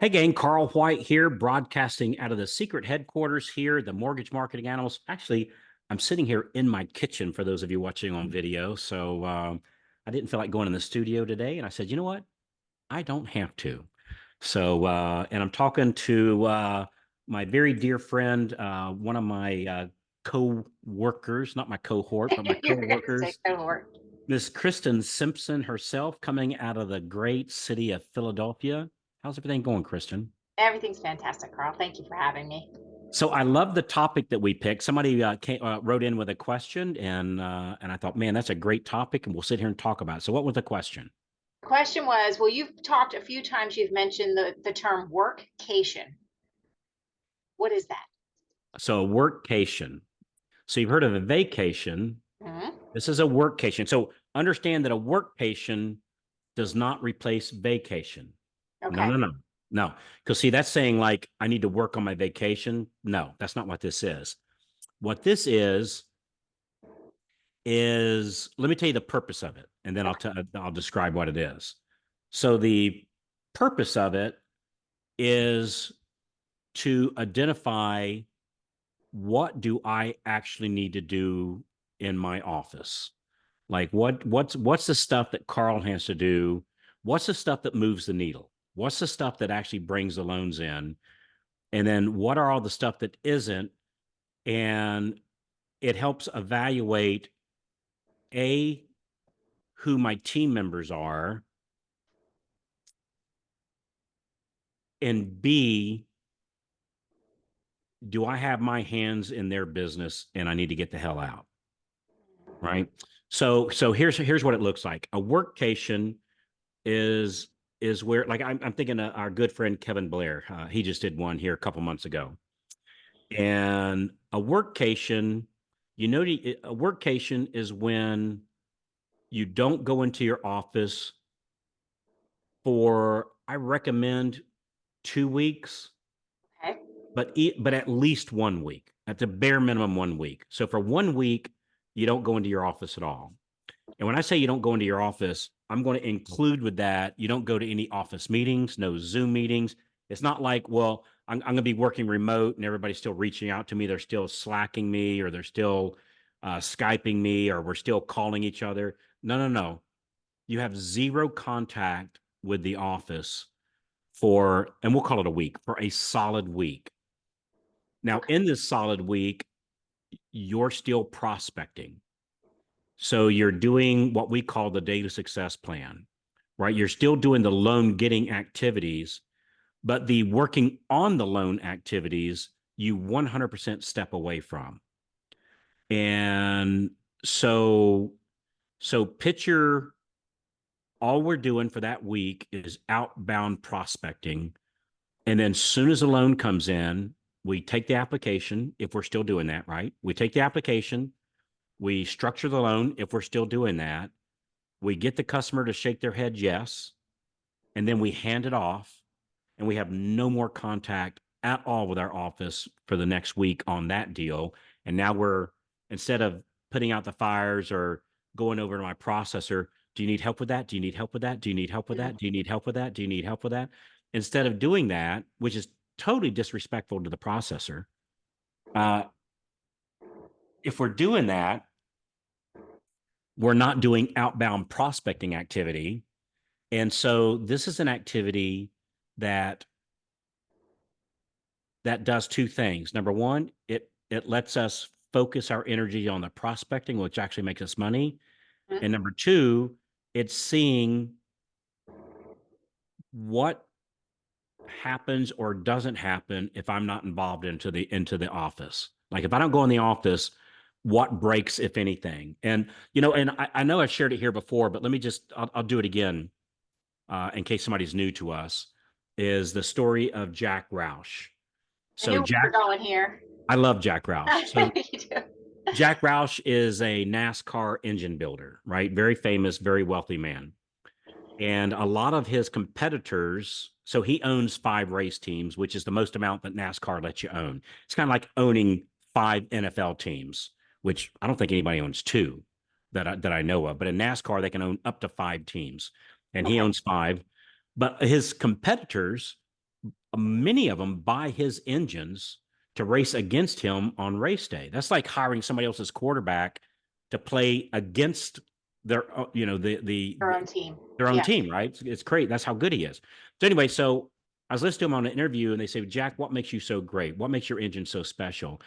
Hey gang, Carl White here, broadcasting out of the secret headquarters here, the Mortgage Marketing Animals. Actually, I'm sitting here in my kitchen for those of you watching on video. So I didn't feel like going in the studio today. And I said, you know what? I don't have to. And I'm talking to my very dear friend, one of my co-workers, not my cohort, but my You're going to say co-workers, cohort. Miss Kristin Simpson herself, coming out of the great city of Philadelphia. How's everything going, Kristin? Everything's fantastic, Carl. Thank you for having me. So I love the topic that we picked. Somebody wrote in with a question, and I thought, man, that's a great topic, and we'll sit here and talk about it. So, what was the question? Question was, well, you've talked a few times, you've mentioned the term workcation. What is that? So, a workcation. So, you've heard of a vacation. Hmm. This is a workcation. So, understand that a workcation does not replace vacation. No, Okay. no, no, no. Because see, that's saying like I need to work on my vacation. No, that's not what this is. What this is let me tell you the purpose of it, and then Okay. I'll describe what it is. So the purpose of it is to identify what do I actually need to do in my office. Like what's the stuff that Carl has to do? What's the stuff that moves the needle? What's the stuff that actually brings the loans in? And then what are all the stuff that isn't? And it helps evaluate a who my team members are, and B, do I have my hands in their business and I need to get the hell out? Right. So here's what it looks like. A workcation is is where like I'm thinking of our good friend Kevin Blair. He just did one here a couple months ago. And a workcation, a workcation is when you don't go into your office for, I recommend 2 weeks, Okay. but at least 1 week, at the bare minimum 1 week. So for 1 week, you don't go into your office at all. And when I say you don't go into your office, I'm going to include with that you don't go to any office meetings, no Zoom meetings. It's not like, well, I'm going to be working remote and everybody's still reaching out to me. They're still slacking me, or they're still Skyping me, or we're still calling each other. No, no, no. You have zero contact with the office for, and we'll call it a week, for a solid week. Now, Okay. in this solid week, you're still prospecting. So you're doing what we call the data success plan, right? You're still doing the loan getting activities, but the working on the loan activities, you 100% step away from. And so, so picture all we're doing for that week is outbound prospecting. And then as soon as the loan comes in, we take the application, if we're still doing that, right? We take the application, we structure the loan, if we're still doing that. We get the customer to shake their head yes, and then we hand it off, and we have no more contact at all with our office for the next week on that deal. And now we're, instead of putting out the fires or going over to my processor, do you need help with that? Do you need help with that? Do you need help with that? Mhm. Do you need help with that? Do you need help with that? Instead of doing that, which is totally disrespectful to the processor, uh, if we're doing that, we're not doing outbound prospecting activity. And so this is an activity that that does two things. Number one, it lets us focus our energy on the prospecting, which actually makes us money. And Mhm. number two, it's seeing what happens or doesn't happen if I'm not involved into the office. Like if I don't go in the office, what breaks, if anything? And and I know I've shared it here before, but let me just I'll do it again in case somebody's new to us. Is the story of Jack Roush. I So knew we were Jack, going here. I love Jack Roush. So You do. Jack Roush is a NASCAR engine builder, right? Very famous, very wealthy man. And a lot of his competitors, so he owns 5 race teams, which is the most amount that NASCAR lets you own. It's kind of like owning 5 NFL teams, which I don't think anybody owns two that I know of. But in NASCAR, they can own up to 5 teams, and he Okay. owns 5. But his competitors many of them buy his engines to race against him on race day. That's like hiring somebody else's quarterback to play against their, Your own team. their own Yeah. team, right? It's great. That's how good he is. So anyway, so I was listening to him on an interview, and they say, Jack, what makes you so great? What makes your engine so special?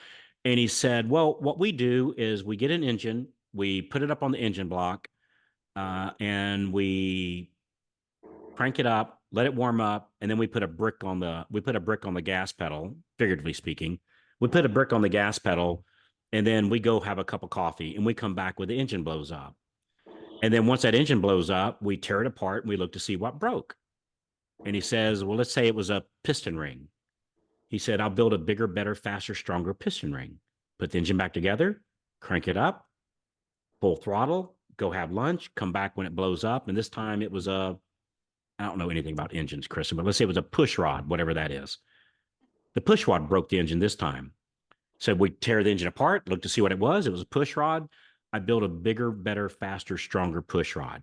And he said, well, what we do is we get an engine, we put it up on the engine block, and we crank it up, let it warm up, and then we put a brick on the gas pedal, figuratively speaking. We put a brick on the gas pedal, and then we go have a cup of coffee, and we come back when the engine blows up. And then once that engine blows up, we tear it apart and we look to see what broke. And he says, well, let's say it was a piston ring. He said, I'll build a bigger, better, faster, stronger piston ring. Put the engine back together, crank it up, full throttle, go have lunch, come back when it blows up. And this time it was I don't know anything about engines, Kristen, but let's say it was a push rod, whatever that is. The push rod broke the engine this time. So we tear the engine apart, look to see what it was. It was a push rod. I built a bigger, better, faster, stronger push rod.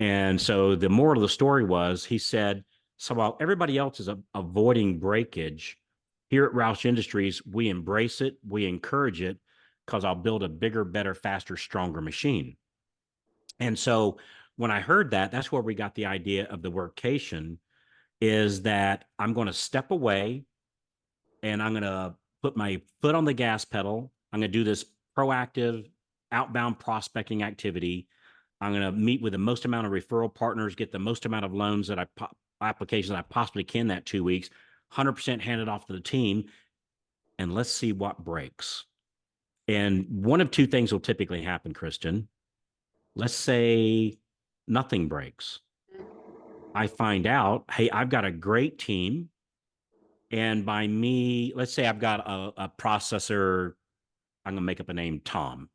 And so the moral of the story was, he said, so while everybody else is avoiding breakage, here at Roush Industries, we embrace it, we encourage it, because I'll build a bigger, better, faster, stronger machine. And so when I heard that, that's where we got the idea of the workcation, is that I'm going to step away and I'm going to put my foot on the gas pedal. I'm going to do this proactive outbound prospecting activity. I'm going to meet with the most amount of referral partners, get the most amount of loans applications that I possibly can that 2 weeks, 100% hand it off to the team, and let's see what breaks. And one of two things will typically happen, Kristen. Let's say nothing breaks. I find out, hey, I've got a great team. And by me, let's say I've got a processor, I'm going to make up a name, Tom,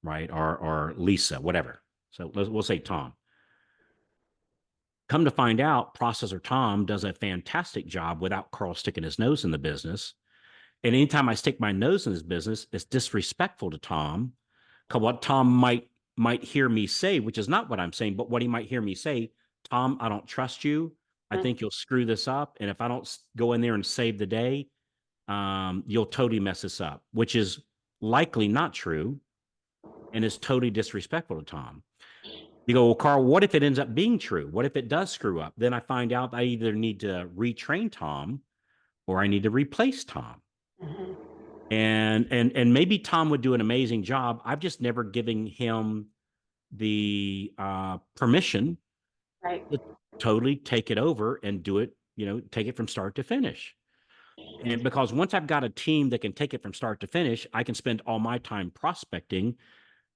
right? Or Lisa, whatever. So we'll say Tom. Come to find out, processor Tom does a fantastic job without Carl sticking his nose in the business. And anytime I stick my nose in his business, it's disrespectful to Tom. Because what Tom might hear me say, which is not what I'm saying, but what he might hear me say, Tom, I don't trust you. I think you'll screw this up. And if I don't go in there and save the day, you'll totally mess this up, which is likely not true and is totally disrespectful to Tom. You go, well, Carl, what if it ends up being true? What if it does screw up? Then I find out I either need to retrain Tom or I need to replace Tom. Mm-hmm. And maybe Tom would do an amazing job. I've just never given him the permission to totally take it over and do it, take it from start to finish. And because once I've got a team that can take it from start to finish, I can spend all my time prospecting.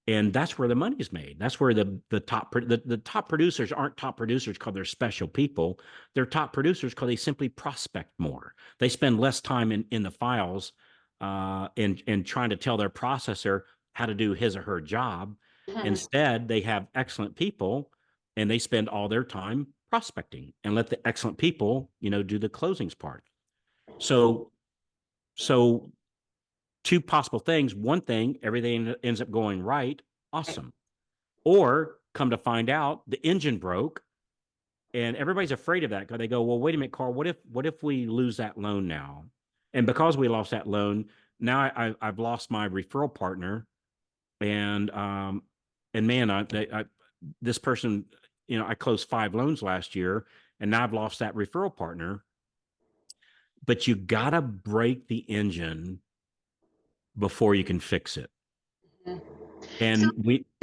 And that's where the money's made. That's where the top producers aren't top producers because they're special people. They're top producers because they simply prospect more. They spend less time in the files and trying to tell their processor how to do his or her job. Mm-hmm. Instead, they have excellent people, and they spend all their time prospecting and let the excellent people, do the closings part. So two possible things. One thing, everything ends up going right. Awesome. Or come to find out the engine broke and everybody's afraid of that because they go, well, wait a minute, Carl, what if we lose that loan now? And because we lost that loan, now I've lost my referral partner. And man, this person, I closed 5 loans last year and now I've lost that referral partner. But you got to break the engine before you can fix it. Mm-hmm. And so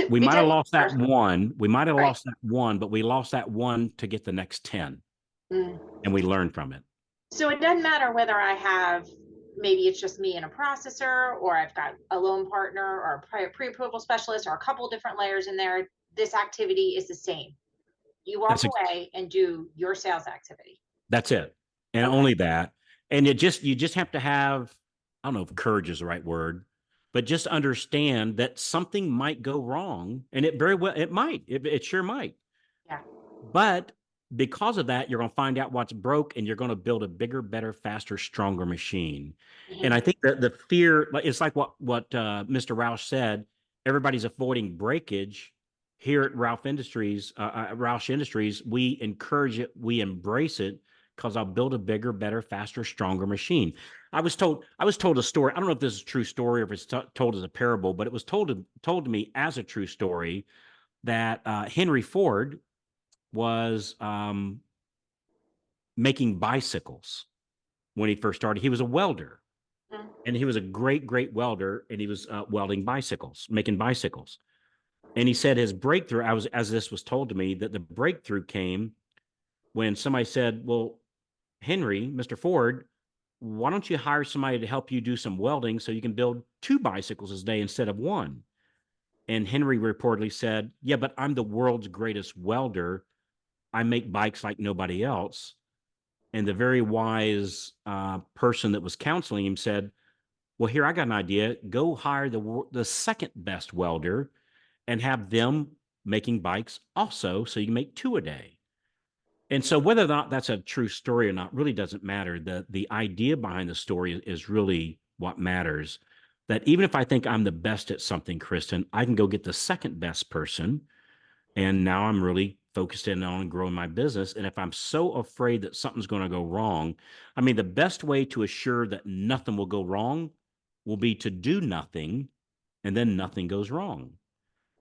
we might have lost that one. We might have lost that one, but we lost that one to get the next 10. And we learned from it. So it doesn't matter whether I have, maybe it's just me and a processor, or I've got a loan partner or a pre-approval specialist or a couple different layers in there. This activity is the same. You walk away and do your sales activity. That's it. And only that. And you just have to have, I don't know if courage is the right word, but just understand that something might go wrong. And it might, it sure might. Yeah. But because of that, you're going to find out what's broke and you're going to build a bigger, better, faster, stronger machine. Mm-hmm. And I think that the fear, it's like what Mr. Roush said, everybody's avoiding breakage. Here at Roush Industries, we encourage it, we embrace it, because I'll build a bigger, better, faster, stronger machine. I was told a story. I don't know if this is a true story or if it's told as a parable, but it was told to me as a true story that Henry Ford was making bicycles when he first started. He was a welder, Mm. and he was a great, great welder, and he was welding bicycles, making bicycles. And he said his breakthrough, as this was told to me, that the breakthrough came when somebody said, "Well, Henry, Mr. Ford, why don't you hire somebody to help you do some welding so you can build two bicycles a day instead of one?" And Henry reportedly said, "Yeah, but I'm the world's greatest welder. I make bikes like nobody else." And the very wise person that was counseling him said, "Well, here, I got an idea. Go hire the second best welder and have them making bikes also so you can make two a day." And so whether or not that's a true story or not really doesn't matter. The idea behind the story is really what matters. That even if I think I'm the best at something, Kristen, I can go get the second best person. And now I'm really focused in on growing my business. And if I'm so afraid that something's going to go wrong, I mean, the best way to assure that nothing will go wrong will be to do nothing, and then nothing goes wrong.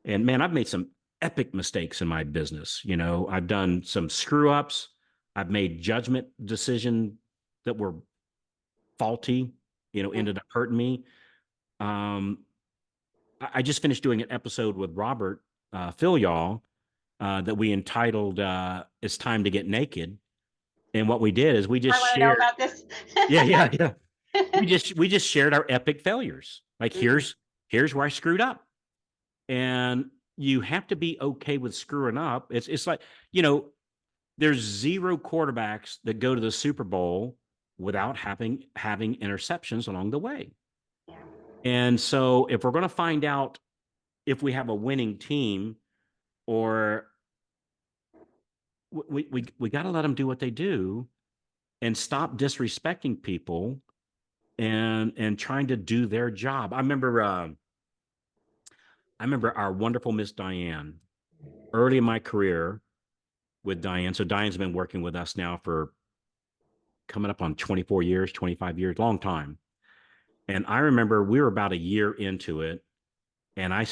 And man, I've made some epic mistakes in my business. I've done some screw ups. I've made judgment decisions that were faulty, Mm. ended up hurting me. Um, I just finished doing an episode with Robert Phil, y'all, that we entitled "It's Time to Get Naked." And what we did is we I just want to know shared. about this. Yeah, yeah, yeah. We just shared our epic failures. Like, Mm. here's where I screwed up. And you have to be okay with screwing up. It's like, there's zero quarterbacks that go to the Super Bowl without having interceptions along the way. Yeah. And so if we're going to find out if we have a winning team, or we got to let them do what they do and stop disrespecting people and trying to do their job. I remember our wonderful Miss Diane early in my career with Diane. So Diane's been working with us now for coming up on 24 years, 25 years, long time. And I remember we were about a year into it, and I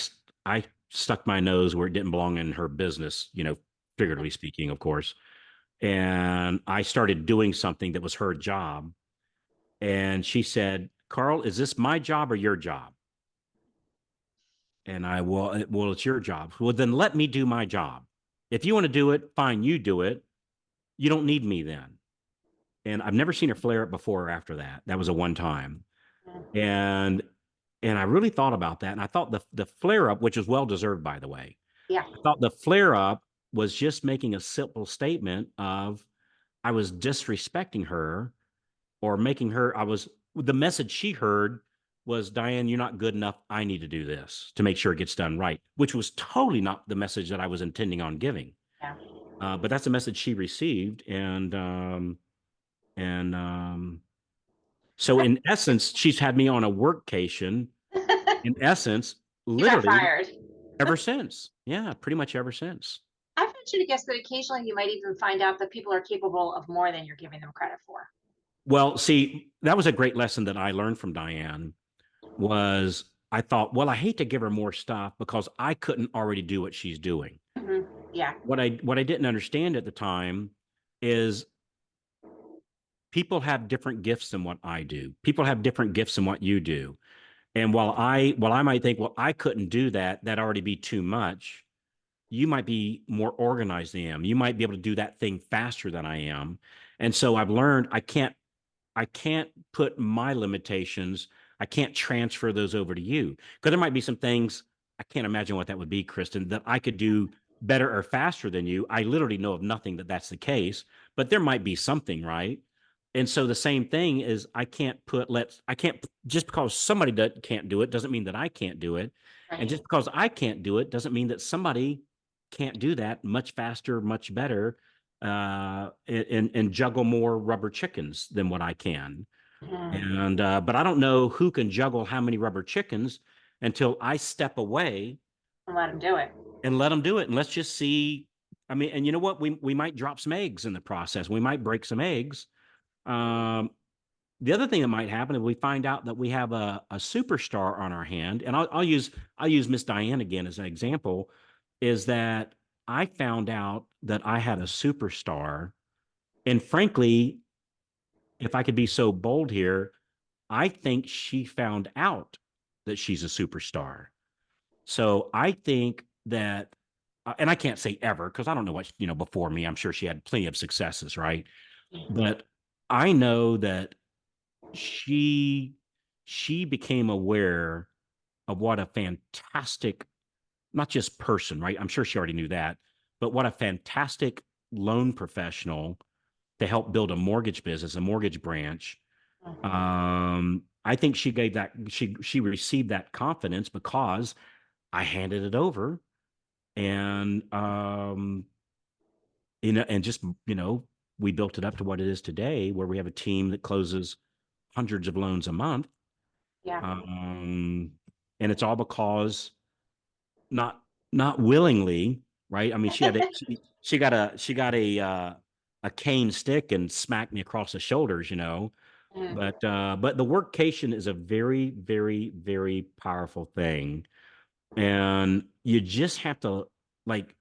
stuck my nose where it didn't belong in her business, figuratively speaking, of course. And I started doing something that was her job. And she said, "Carl, is this my job or your job?" And well, it's your job. "Well, then let me do my job. If you want to do it, fine, you do it. You don't need me then." And I've never seen her flare up before or after that. That was a one time. Mm. And I really thought about that. And I thought the flare up, which was well deserved, by the way, Yeah. I thought the flare up was just making a simple statement of I was disrespecting her, or making her, the message she heard was, "Diane, you're not good enough. I need to do this to make sure it gets done right," which was totally not the message that I was intending on giving. Yeah. But that's the message she received. And so in essence, she's had me on a workcation, in essence, You got literally fired. ever since. Yeah, pretty much ever since. I've ventured to guess that occasionally you might even find out that people are capable of more than you're giving them credit for. Well, see, that was a great lesson that I learned from Diane. Was I thought, well, I hate to give her more stuff because I couldn't already do what she's doing. Hmm. Yeah. What I didn't understand at the time is people have different gifts than what I do. People have different gifts than what you do. And while I might think, well, I couldn't do that, that'd already be too much. You might be more organized than I am. You might be able to do that thing faster than I am. And so I've learned I can't put my limitations, I can't transfer those over to you. Because there might be some things, I can't imagine what that would be, Kristen, that I could do better or faster than you. I literally know of nothing that that's the case, but there might be something, right? And so the same thing is I can't, just because somebody can't do it doesn't mean that I can't do it. And Right. just because I can't do it doesn't mean that somebody can't do that much faster, much better, and juggle more rubber chickens than what I can. Mhm. And but I don't know who can juggle how many rubber chickens until I step away And let them do it. and let them do it. And let's just see. I mean, and you know what? We might drop some eggs in the process. We might break some eggs. Um, the other thing that might happen is we find out that we have a superstar on our hand, and I'll use Miss Diane again as an example, is that I found out that I had a superstar, and frankly, if I could be so bold here, I think she found out that she's a superstar. So I think that, and I can't say ever because I don't know what, before me. I'm sure she had plenty of successes, right? But I know that she she became aware of what a fantastic, not just person, right? I'm sure she already knew that, but what a fantastic loan professional to help build a mortgage business, a mortgage branch. I think she gave that she received that confidence because I handed it over, and and just we built it up to what it is today, where we have a team that closes hundreds of loans a month. Yeah. um, and it's all because not not willingly, right? I mean, she got a cane stick and smacked me across the shoulders, Mm. but the workcation is a very, very, very powerful thing, and you just have to like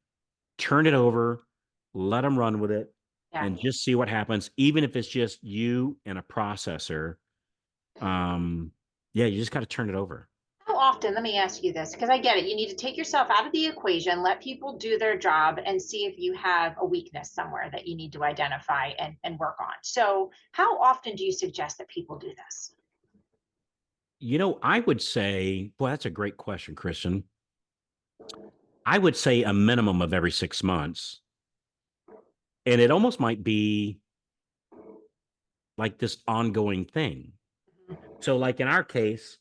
turn it over, let them run with it, Yeah. and just see what happens, even if it's just you and a processor. Um, yeah, you just got to turn it over. How often, let me ask you this, because I get it. You need to take yourself out of the equation, let people do their job, and see if you have a weakness somewhere that you need to identify and work on. So, how often do you suggest that people do this? I would say, boy, that's a great question, Kristen. I would say a minimum of every 6 months. And it almost might be like this ongoing thing. So, like in our case,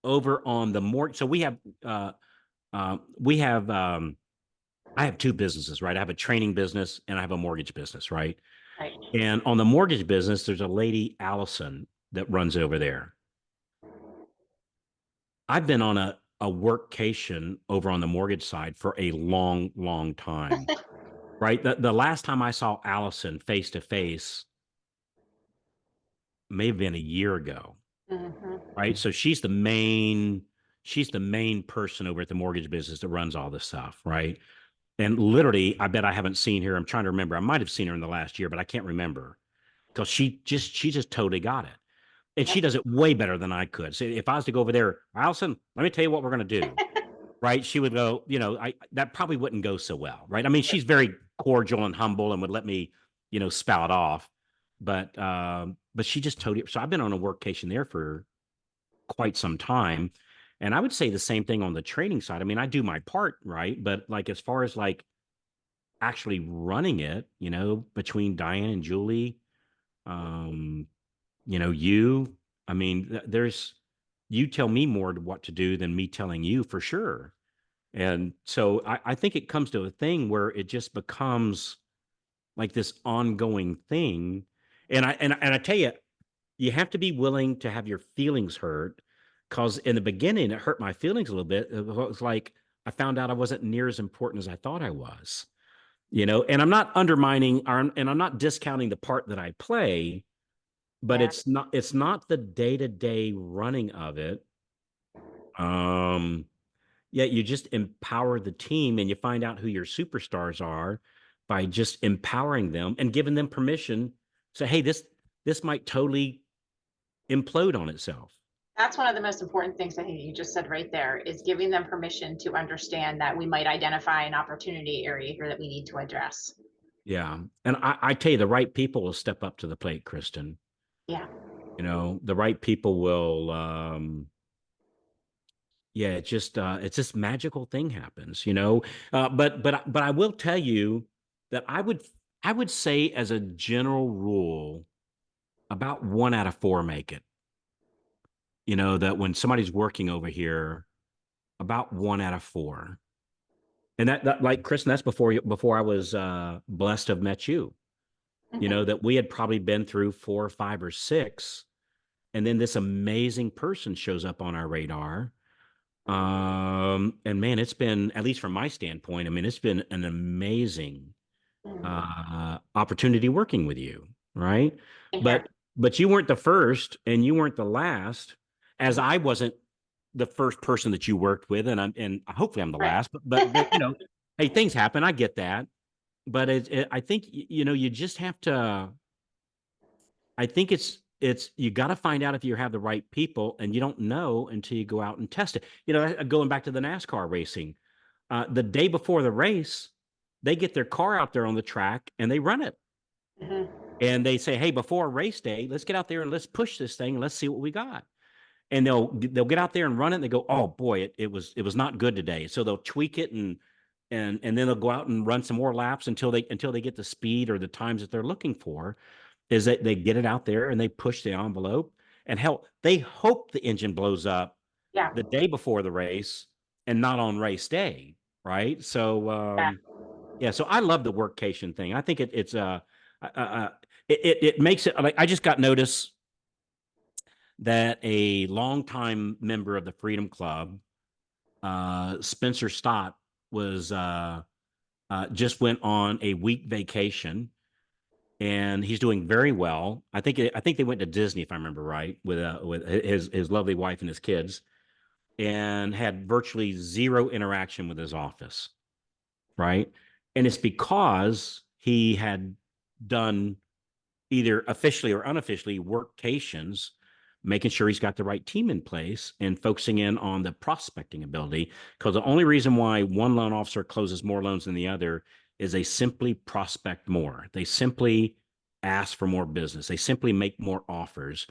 over on the mortgage, so we have, I have two businesses, right? I have a training business and I have a mortgage business, right? Right. And on the mortgage business, there's a lady, Allison, that runs over there. I've been on a workcation over on the mortgage side for a long, long time, right? The last time I saw Allison face to face may have been a year ago, Hmm. right? So she's the main person over at the mortgage business that runs all this stuff, right? And literally, I bet I haven't seen her. I'm trying to remember. I might have seen her in the last year, but I can't remember because she just totally got it. And she Yep. does it way better than I could. So if I was to go over there, Allison, let me tell you what we're going to do, right? She would go, that probably wouldn't go so well, right? I mean, she's very cordial and humble and would let me, spout off, but she just totally. So I've been on a workcation there for quite some time, and I would say the same thing on the training side. I mean, I do my part, right? But like as far as like actually running it, between Diane and Julie, um, you, I mean, you tell me more to what to do than me telling you for sure. And so I think it comes to a thing where it just becomes like this ongoing thing. And I tell you, you have to be willing to have your feelings hurt. Cause in the beginning, it hurt my feelings a little bit. It was like I found out I wasn't near as important as I thought I was, and I'm not undermining and I'm not discounting the part that I play, but Yeah. it's not the day-to-day running of it. Um, yeah, you just empower the team and you find out who your superstars are by just empowering them and giving them permission. Say, hey, this might totally implode on itself. That's one of the most important things I think you just said right there is giving them permission to understand that we might identify an opportunity area here that we need to address. Yeah. And I tell you, the right people will step up to the plate, Kristen. Yeah. The right people will yeah, it's this magical thing happens, but I will tell you that I would say as a general rule, about 1 out of 4 make it. That when somebody's working over here, about 1 out of 4. And that like Kristen, that's before I was blessed to have met you. Hmm. That we had probably been through 4 or 5 or 6, and then this amazing person shows up on our radar. And man, it's been, at least from my standpoint, I mean, it's been an amazing Mhm. opportunity working with you, right? And here. But you weren't the first and you weren't the last, as Mhm. I wasn't the first person that you worked with, and hopefully I'm the Right. last. But hey, things happen. I get that, but I think you just have to. I think it's you got to find out if you have the right people, and you don't know until you go out and test it. Going back to the NASCAR racing, the day before the race, they get their car out there on the track and they run it. Mhm. And they say, "Hey, before race day, let's get out there and let's push this thing and let's see what we got." And they'll get out there and run it. And they go, "Oh boy, it was not good today." So they'll tweak it and then they'll go out and run some more laps until they get the speed or the times that they're looking for. Is that they get it out there and they push the envelope, and hell, they hope the engine blows up Yeah. the day before the race and not on race day, right? So Yeah. yeah, so I love the workcation thing. I think it's it makes it like I just got notice that a longtime member of the Freedom Club, Spencer Stott, was just went on a week vacation, and he's doing very well. I think they went to Disney, if I remember right, with his lovely wife and his kids, and had virtually zero interaction with his office, right? And it's because he had done either officially or unofficially workcations, making sure he's got the right team in place and focusing in on the prospecting ability. Because the only reason why one loan officer closes more loans than the other is they simply prospect more. They simply ask for more business. They simply make more offers.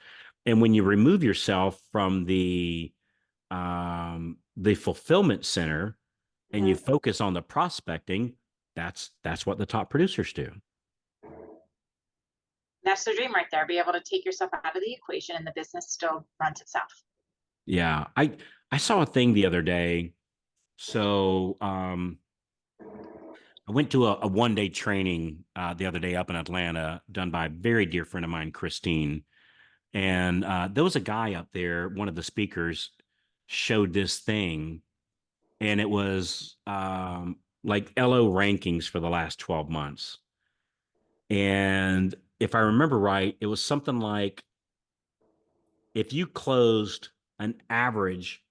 And when you remove yourself from the fulfillment center and you Mhm. focus on the prospecting, that's what the top producers do. That's the dream right there. Be able to take yourself out of the equation and the business still runs itself. Yeah, I saw a thing the other day. So I went to a 1 day training the other day up in Atlanta, done by a very dear friend of mine, Christine. And there was a guy up there. One of the speakers showed this thing, and it was like LO rankings for the last 12 months. And if I remember right, it was something like if you closed an average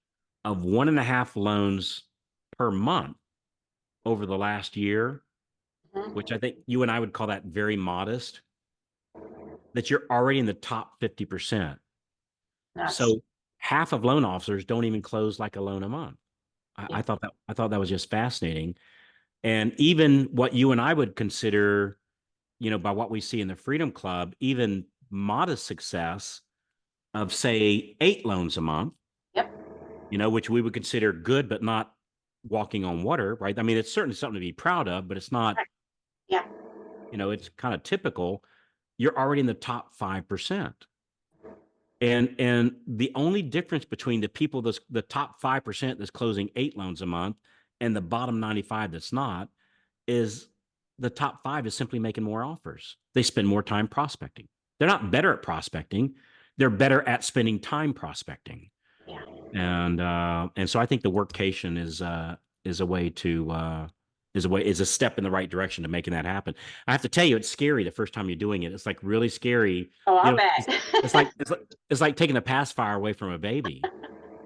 of 1.5 loans per month over the last year, which I Mhm. think you and I would call that very modest, that you're already in the top 50%. That's So half of loan officers don't even close like a loan a month. I yeah. thought that was just fascinating. And even what you and I would consider, by what we see in the Freedom Club, even modest success of say 8 loans a month, Yep. which we would consider good, but not walking on water, right? I mean, it's certainly something to be proud of, but it's not, Right. Yeah. it's kind of typical. You're already in the top 5%. And the only difference between the top 5% that's closing 8 loans a month and the bottom 95 that's not is the top five is simply making more offers. They spend more time prospecting. They're not better at prospecting. They're better at spending time prospecting. Yeah. And so I think the workcation is a way to is a step in the right direction to making that happen. I have to tell you, it's scary the first time you're doing it. It's like really scary. Oh, You I'll know, bet. it's like taking a pacifier away from a baby.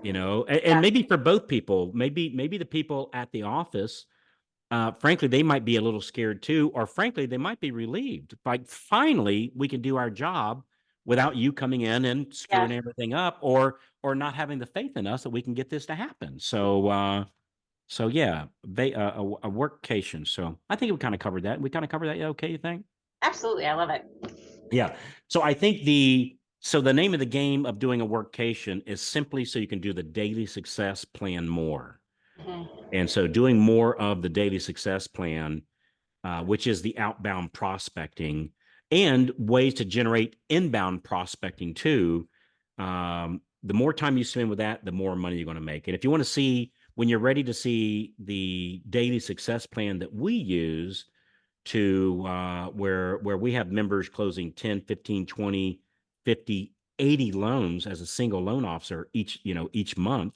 And Yeah. maybe for both people, maybe the people at the office, frankly, they might be a little scared too, or frankly, they might be relieved. Like, finally, we can do our job without you coming in and Yeah. screwing everything up, or not having the faith in us that we can get this to happen. So yeah, a workcation. So I think we kind of covered that. We kind of covered that. Yeah, okay, you think? Absolutely. I love it. Yeah. So I think the name of the game of doing a workcation is simply so you can do the daily success plan more. Mhm. And so doing more of the daily success plan, which is the outbound prospecting and ways to generate inbound prospecting too. The more time you spend with that, the more money you're going to make. And if you want to see, when you're ready to see the daily success plan that we use to where we have members closing 10, 15, 20, 50, 80 loans as a single loan officer each month,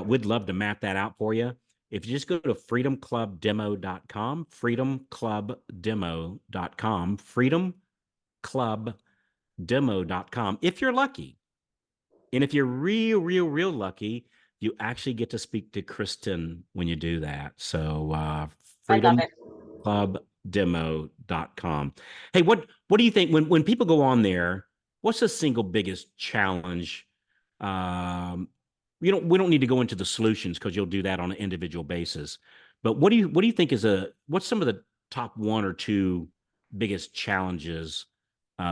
we'd love to map that out for you. if you just go to freedomclubdemo.com, freedomclubdemo.com, freedomclubdemo.com, if you're lucky. And if you're real lucky, you actually get to speak to Kristin when you do that. So I love it. freedomclubdemo.com. Hey, what do you think when people go on there, what's the single biggest challenge? We don't need to go into the solutions because you'll do that on an individual basis. But what do you think what's some of the top one or two biggest challenges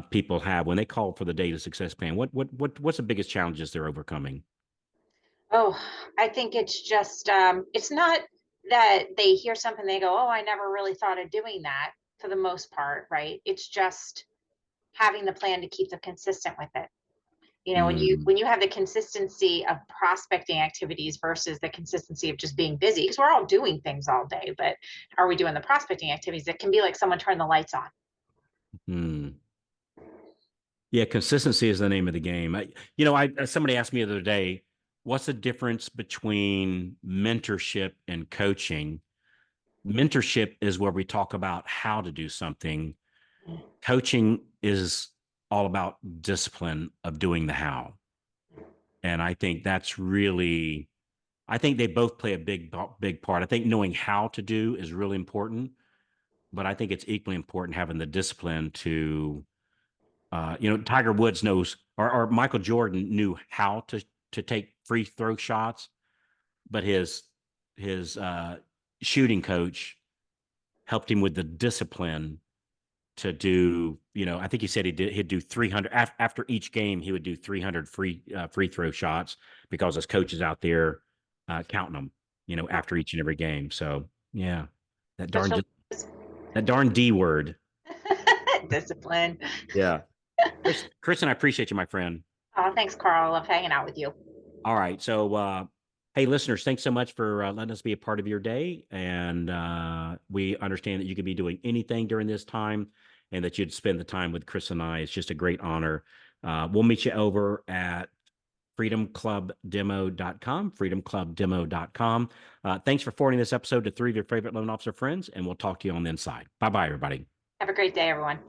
people have when they call for the data success plan? What's the biggest challenges they're overcoming? Oh, I think it's just it's not that they hear something, they go, "Oh, I never really thought of doing that," for the most part, right? It's just having the plan to keep them consistent with it. You know, Mm, when you have the consistency of prospecting activities versus the consistency of just being busy, because we're all doing things all day, but are we doing the prospecting activities? It can be like someone turned the lights on. mm. Yeah, consistency is the name of the game. Somebody asked me the other day, what's the difference between mentorship and coaching? Mentorship is where we talk about how to do something. Coaching is all about discipline of doing the how. And I think I think they both play a big part. I think knowing how to do is really important, but I think it's equally important having the discipline to Tiger Woods knows, or Michael Jordan knew how to take free throw shots, but his shooting coach helped him with the discipline to do. I think he said he'd do 300 after each game. He would do 300 free throw shots because his coach is out there counting them. After each and every game. So yeah, that Just darn that darn D word. discipline. Yeah, Kristen, I appreciate you, my friend. Oh, thanks, Carl. I love hanging out with you. All right. So, hey, listeners, thanks so much for letting us be a part of your day. And we understand that you could be doing anything during this time and that you'd spend the time with Chris and I. It's just a great honor. We'll meet you over at freedomclubdemo.com, freedomclubdemo.com. Thanks for forwarding this episode to three of your favorite loan officer friends, and we'll talk to you on the inside. Bye bye, everybody. Have a great day, everyone.